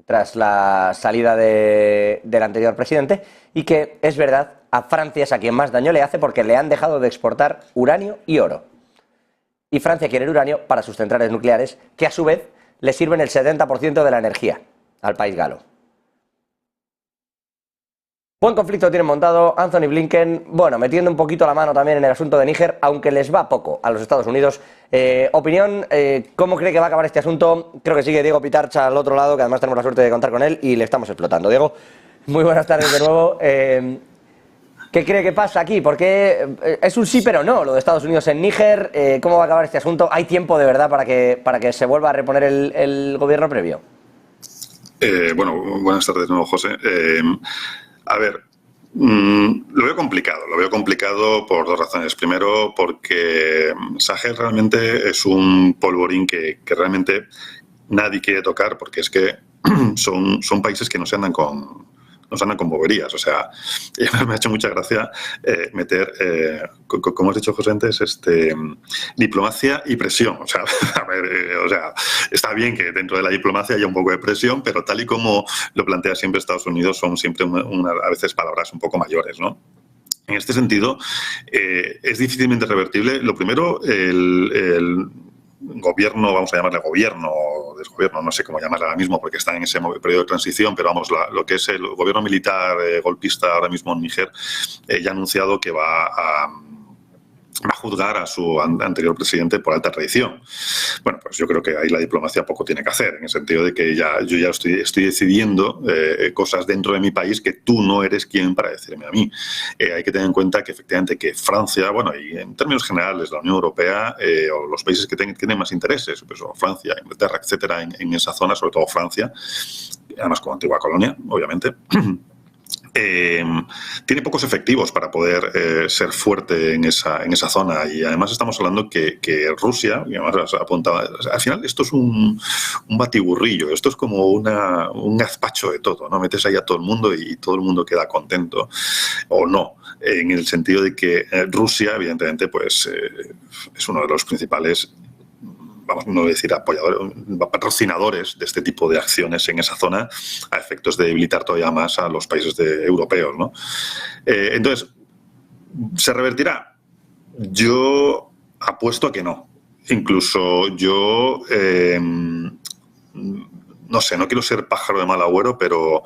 tras la salida del anterior presidente, y que es verdad, a Francia es a quien más daño le hace porque le han dejado de exportar uranio y oro. Y Francia quiere el uranio para sus centrales nucleares, que a su vez le sirven el 70% de la energía al país galo. Buen conflicto tienen montado Anthony Blinken, bueno, metiendo un poquito la mano también en el asunto de Níger, aunque les va poco a los Estados Unidos. Opinión, ¿cómo cree que va a acabar este asunto? Creo que sigue Diego Pitarcha al otro lado, que además tenemos la suerte de contar con él y le estamos explotando. Diego, muy buenas tardes de nuevo. ¿Qué cree que pasa aquí? Porque es un sí pero no lo de Estados Unidos en Níger. ¿Cómo va a acabar este asunto? ¿Hay tiempo de verdad para que se vuelva a reponer el gobierno previo? Bueno, buenas tardes de nuevo, José. A ver, lo veo complicado por dos razones. Primero, porque Sahel realmente es un polvorín que realmente nadie quiere tocar, porque es que son países que no se andan con boberías. O sea, me ha hecho mucha gracia meter, como has dicho, José, antes, diplomacia y presión. O sea, a ver, está bien que dentro de la diplomacia haya un poco de presión, pero tal y como lo plantea siempre Estados Unidos, son siempre a veces palabras un poco mayores, ¿no? En este sentido, es difícilmente revertible. Lo primero, el gobierno, vamos a llamarle gobierno o desgobierno, no sé cómo llamarle ahora mismo porque está en ese periodo de transición, pero vamos, lo que es el gobierno militar golpista ahora mismo en Níger ya ha anunciado que va a juzgar a su anterior presidente por alta traición. Bueno, pues yo creo que ahí la diplomacia poco tiene que hacer, en el sentido de que yo ya estoy decidiendo cosas dentro de mi país que tú no eres quien para decirme a mí. Hay que tener en cuenta que efectivamente que Francia, bueno, y en términos generales la Unión Europea o los países que tienen más intereses, pues, Francia, Inglaterra, etcétera, en esa zona, sobre todo Francia, además como antigua colonia, obviamente, tiene pocos efectivos para poder ser fuerte en esa zona, y además estamos hablando que Rusia, y además apuntaba, al final esto es un batiburrillo, esto es como un gazpacho de todo, ¿no? Metes ahí a todo el mundo y todo el mundo queda contento, o no, en el sentido de que Rusia, evidentemente, pues es uno de los principales, vamos a no decir apoyadores, patrocinadores de este tipo de acciones en esa zona, a efectos de debilitar todavía más a los países europeos, ¿no? Entonces, ¿se revertirá? Yo apuesto a que no. Incluso yo, no sé, no quiero ser pájaro de mal agüero, pero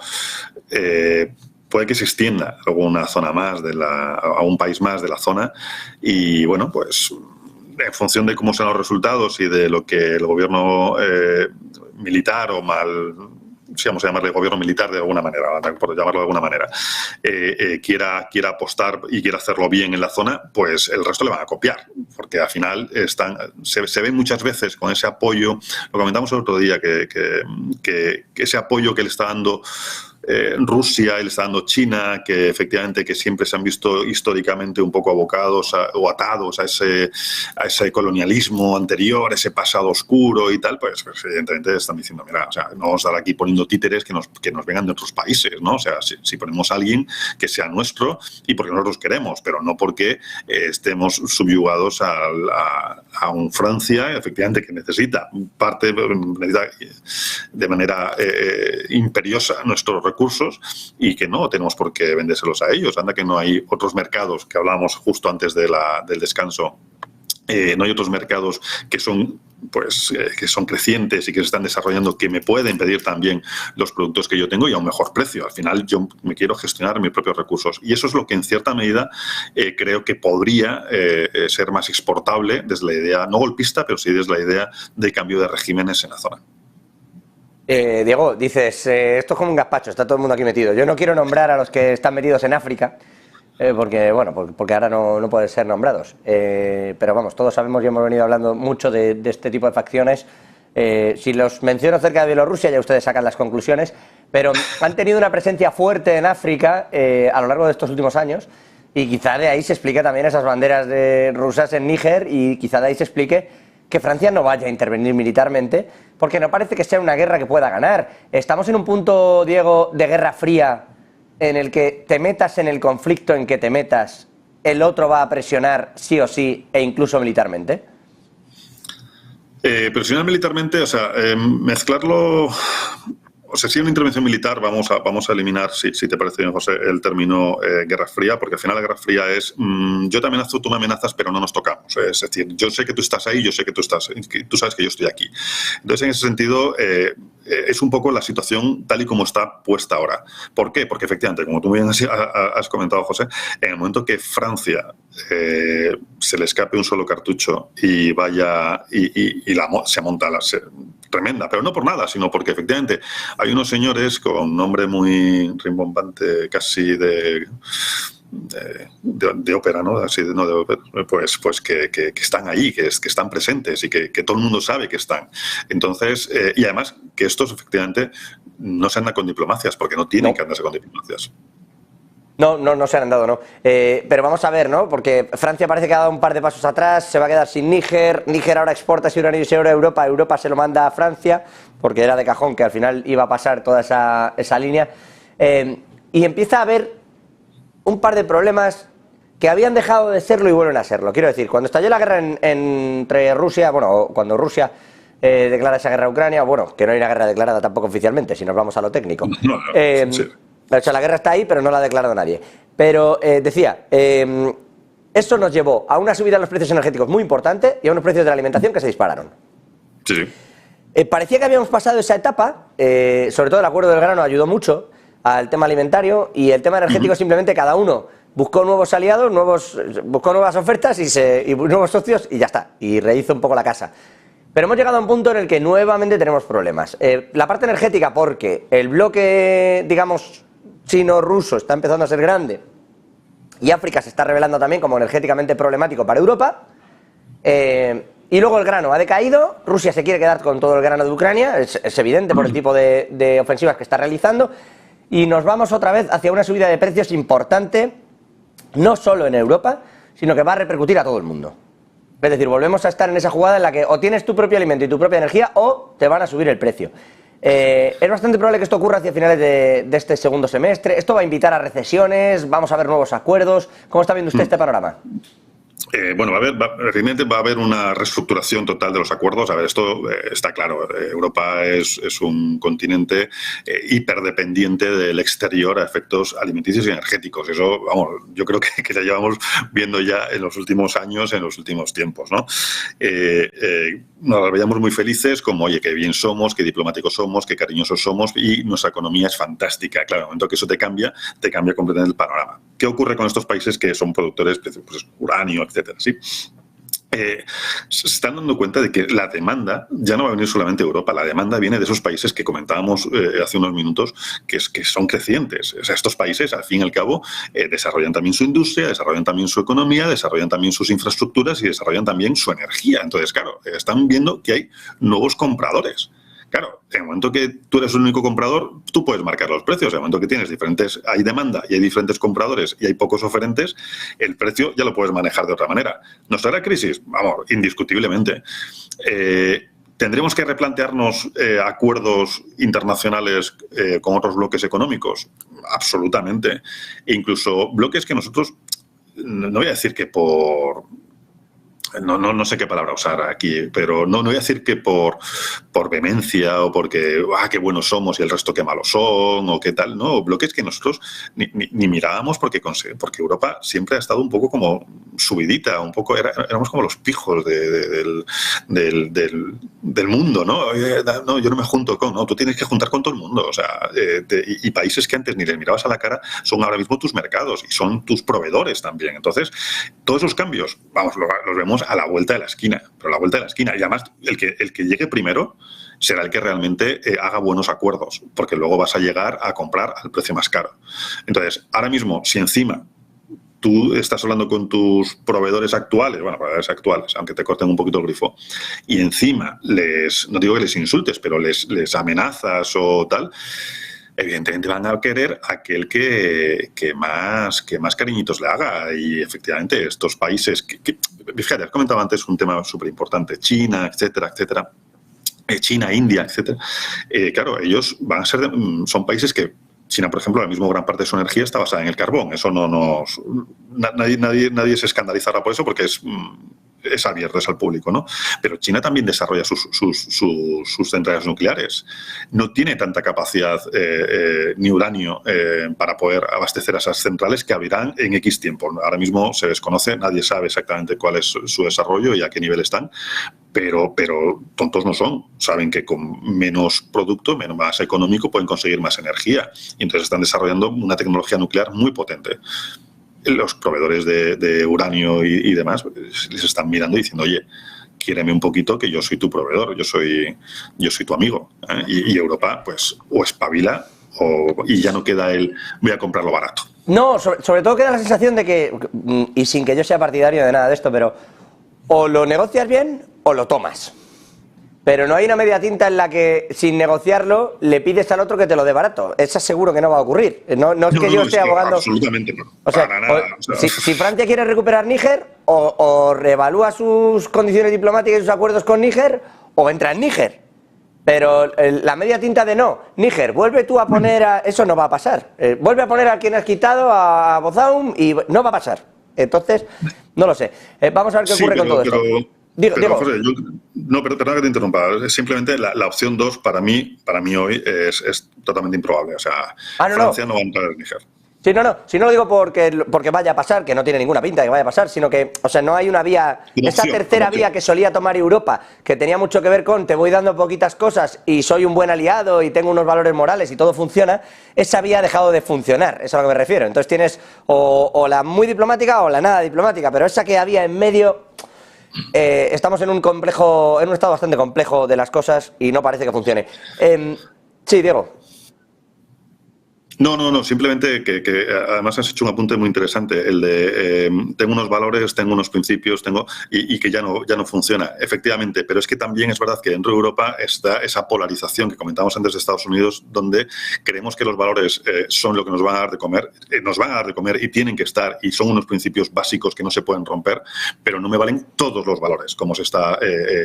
puede que se extienda alguna zona más a un país más de la zona, y bueno, pues en función de cómo sean los resultados y de lo que el gobierno militar o si vamos a llamarle gobierno militar de alguna manera, por llamarlo de alguna manera, quiera apostar y quiera hacerlo bien en la zona, pues el resto le van a copiar, porque al final se ve muchas veces con ese apoyo, lo comentamos el otro día, que ese apoyo que le está dando Rusia y le está dando China, que efectivamente que siempre se han visto históricamente un poco abocados o atados a ese colonialismo anterior, ese pasado oscuro y tal, pues evidentemente están diciendo, mira, o sea, no vamos a estar aquí poniendo títeres que nos vengan de otros países, ¿no? O sea, si ponemos a alguien que sea nuestro y porque nosotros queremos, pero no porque estemos subyugados a un Francia, efectivamente, que necesita de manera imperiosa nuestros recursos y que no tenemos por qué vendérselos a ellos. Anda que no hay otros mercados, que hablábamos justo antes del descanso, No hay otros mercados que son crecientes y que se están desarrollando que me pueden pedir también los productos que yo tengo y a un mejor precio. Al final yo me quiero gestionar mis propios recursos y eso es lo que en cierta medida creo que podría ser más exportable desde la idea, no golpista, pero sí desde la idea de cambio de regímenes en la zona. Diego, dices, esto es como un gazpacho, está todo el mundo aquí metido. Yo no quiero nombrar a los que están metidos en África, porque ahora no pueden ser nombrados. Pero vamos, todos sabemos y hemos venido hablando mucho de este tipo de facciones. Si los menciono cerca de Bielorrusia, ya ustedes sacan las conclusiones, pero han tenido una presencia fuerte en África a lo largo de estos últimos años, y quizá de ahí se explique también esas banderas rusas en Níger, y quizá de ahí se explique que Francia no vaya a intervenir militarmente, porque no parece que sea una guerra que pueda ganar. Estamos en un punto, Diego, de guerra fría, en el que te metas en el conflicto en que te metas, el otro va a presionar sí o sí, e incluso militarmente. Presionar militarmente, o sea, mezclarlo. O sea, si hay una intervención militar, vamos a eliminar, si te parece bien, José, el término Guerra Fría, porque al final la Guerra Fría es yo también acepto, tú me amenazas, pero no nos tocamos. Es decir, yo sé que tú estás ahí, yo sé que tú sabes que yo estoy aquí. Entonces, en ese sentido, es un poco la situación tal y como está puesta ahora. ¿Por qué? Porque efectivamente, como tú bien has comentado, José, en el momento que Francia se le escape un solo cartucho y vaya se monta tremenda, pero no por nada, sino porque efectivamente hay unos señores con nombre muy rimbombante, casi de ópera, ¿no? Así, no de ópera, pues que están ahí, que están presentes y que todo el mundo sabe que están. Entonces, y además que estos efectivamente no se andan con diplomacias, porque no tienen que andarse con diplomacias. No se han dado, no. Pero vamos a ver, ¿no? Porque Francia parece que ha dado un par de pasos atrás, se va a quedar sin Níger. Níger ahora exporta ese uranio y ese oro a Europa. Europa se lo manda a Francia, porque era de cajón que al final iba a pasar toda esa línea. Y empieza a haber un par de problemas que habían dejado de serlo y vuelven a serlo. Quiero decir, cuando estalló la guerra entre Rusia, cuando Rusia declara esa guerra a Ucrania, que no hay una guerra declarada tampoco oficialmente, si nos vamos a lo técnico. Sí. O sea, la guerra está ahí, pero no la ha declarado nadie. Pero decía, eso nos llevó a una subida en los precios energéticos muy importante y a unos precios de la alimentación que se dispararon. Sí. Parecía que habíamos pasado esa etapa, sobre todo el acuerdo del grano ayudó mucho al tema alimentario, y el tema energético simplemente cada uno buscó nuevos aliados, buscó nuevas ofertas y nuevos socios y ya está, y rehizo un poco la casa. Pero hemos llegado a un punto en el que nuevamente tenemos problemas. La parte energética, porque el bloque, digamos, chino-ruso está empezando a ser grande y África se está revelando también como energéticamente problemático para Europa. Y luego el grano ha decaído, Rusia se quiere quedar con todo el grano de Ucrania, es evidente por el tipo de ofensivas que está realizando, y nos vamos otra vez hacia una subida de precios importante, no solo en Europa, sino que va a repercutir a todo el mundo. Es decir, volvemos a estar en esa jugada en la que o tienes tu propio alimento y tu propia energía o te van a subir el precio. Es bastante probable que esto ocurra hacia finales de este segundo semestre. Esto va a invitar a recesiones, vamos a ver nuevos acuerdos. ¿Cómo está viendo usted este panorama? Bueno, realmente va a haber una reestructuración total de los acuerdos. A ver, esto está claro. Europa es un continente hiperdependiente del exterior a efectos alimenticios y energéticos. Eso, vamos, yo creo que ya llevamos viendo ya en los últimos años, en los últimos tiempos, ¿no? Nos veíamos muy felices como, oye, qué bien somos, qué diplomáticos somos, qué cariñosos somos y nuestra economía es fantástica. Claro, en el momento que eso te cambia completamente el panorama. ¿Qué ocurre con estos países que son productores, pues, uranio, etcétera? ¿Sí? Se están dando cuenta de que la demanda ya no va a venir solamente de Europa, la demanda viene de esos países que comentábamos hace unos minutos, que son crecientes. O sea, estos países, al fin y al cabo, desarrollan también su industria, desarrollan también su economía, desarrollan también sus infraestructuras y desarrollan también su energía. Entonces, claro, están viendo que hay nuevos compradores. Claro, en el momento que tú eres el único comprador, tú puedes marcar los precios. En el momento que hay demanda y hay diferentes compradores y hay pocos oferentes, el precio ya lo puedes manejar de otra manera. ¿Nos traerá crisis? Vamos, indiscutiblemente. ¿Tendremos que replantearnos acuerdos internacionales con otros bloques económicos? Absolutamente. E incluso bloques que nosotros, no voy a decir que por no sé qué palabra usar aquí, pero no voy a decir que por vehemencia o porque qué buenos somos y el resto qué malos son o qué tal, no, lo que es que nosotros ni mirábamos porque Europa siempre ha estado un poco como subidita, un poco éramos como los pijos del mundo, ¿no? No, yo no me junto con, no, tú tienes que juntar con todo el mundo, o sea, y países que antes ni les mirabas a la cara son ahora mismo tus mercados y son tus proveedores también. Entonces, todos esos cambios, vamos, los vemos a la vuelta de la esquina, pero a la vuelta de la esquina. Y además, el que llegue primero será el que realmente haga buenos acuerdos, porque luego vas a llegar a comprar al precio más caro. Entonces, ahora mismo, si encima tú estás hablando con tus proveedores actuales, aunque te corten un poquito el grifo, y encima no digo que les insultes, pero les amenazas o tal, evidentemente van a querer aquel que más cariñitos le haga. Y efectivamente estos países fíjate, has comentado antes un tema súper importante, China, etcétera, China, India, etcétera. Claro, ellos van a ser son países que China, por ejemplo, la misma gran parte de su energía está basada en el carbón. Eso nadie se escandalizará por eso, porque es abierto, es al público, ¿no? Pero China también desarrolla sus centrales nucleares. No tiene tanta capacidad ni uranio para poder abastecer a esas centrales, que abrirán en X tiempo. Ahora mismo se desconoce, nadie sabe exactamente cuál es su desarrollo y a qué nivel están, pero tontos no son. Saben que con menos producto, más económico, pueden conseguir más energía. Y entonces están desarrollando una tecnología nuclear muy potente. Los proveedores de uranio y demás les están mirando y diciendo, oye, quiéreme un poquito, que yo soy tu proveedor, yo soy tu amigo. Y Europa, pues, o espabila y ya no queda voy a comprarlo barato. No, sobre todo queda la sensación de que, y sin que yo sea partidario de nada de esto, pero o lo negocias bien o lo tomas. Pero no hay una media tinta en la que, sin negociarlo, le pides al otro que te lo dé barato. Eso seguro que no va a ocurrir. No es que yo esté abogando... Absolutamente no. O sea, si Francia quiere recuperar Níger, o reevalúa sus condiciones diplomáticas y sus acuerdos con Níger, o entra en Níger. Pero la media tinta de no, Níger, vuelve tú a poner a... Eso no va a pasar. Vuelve a poner a quien has quitado, a Bozaum, y no va a pasar. Entonces, no lo sé. Vamos a ver qué ocurre con todo esto. Pero José, perdona que te interrumpa. Simplemente la opción 2 para mí hoy es totalmente improbable. O sea, Francia no va a entrar en Níger. Sí, si no lo digo porque vaya a pasar, que no tiene ninguna pinta de que vaya a pasar, sino que, o sea, no hay una vía, esa tercera vía que solía tomar Europa, que tenía mucho que ver con te voy dando poquitas cosas y soy un buen aliado y tengo unos valores morales y todo funciona, esa vía ha dejado de funcionar, eso es a lo que me refiero. Entonces tienes o la muy diplomática o la nada diplomática, pero esa que había en medio... estamos en un estado bastante complejo de las cosas y no parece que funcione. Sí, Diego. No, simplemente que además has hecho un apunte muy interesante, el de tengo unos valores, tengo unos principios, y que ya no funciona, efectivamente, pero es que también es verdad que dentro de Europa está esa polarización que comentábamos antes de Estados Unidos, donde creemos que los valores son lo que nos van a dar de comer, y tienen que estar, y son unos principios básicos que no se pueden romper, pero no me valen todos los valores, como se está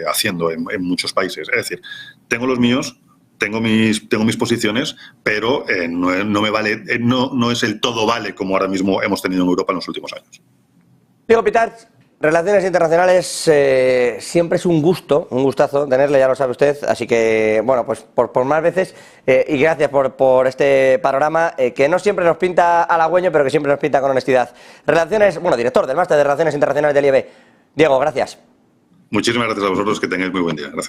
haciendo en muchos países. Es decir, tengo los míos, tengo mis posiciones, pero no me vale, no es el todo vale como ahora mismo hemos tenido en Europa en los últimos años. Diego Pitarch, Relaciones Internacionales, siempre es un gustazo tenerle, ya lo sabe usted, así que, bueno, pues por más veces, y gracias por este panorama, que no siempre nos pinta halagüeño, pero que siempre nos pinta con honestidad. Director del Máster de Relaciones Internacionales del IEB. Diego, gracias. Muchísimas gracias a vosotros, que tengáis muy buen día. Gracias.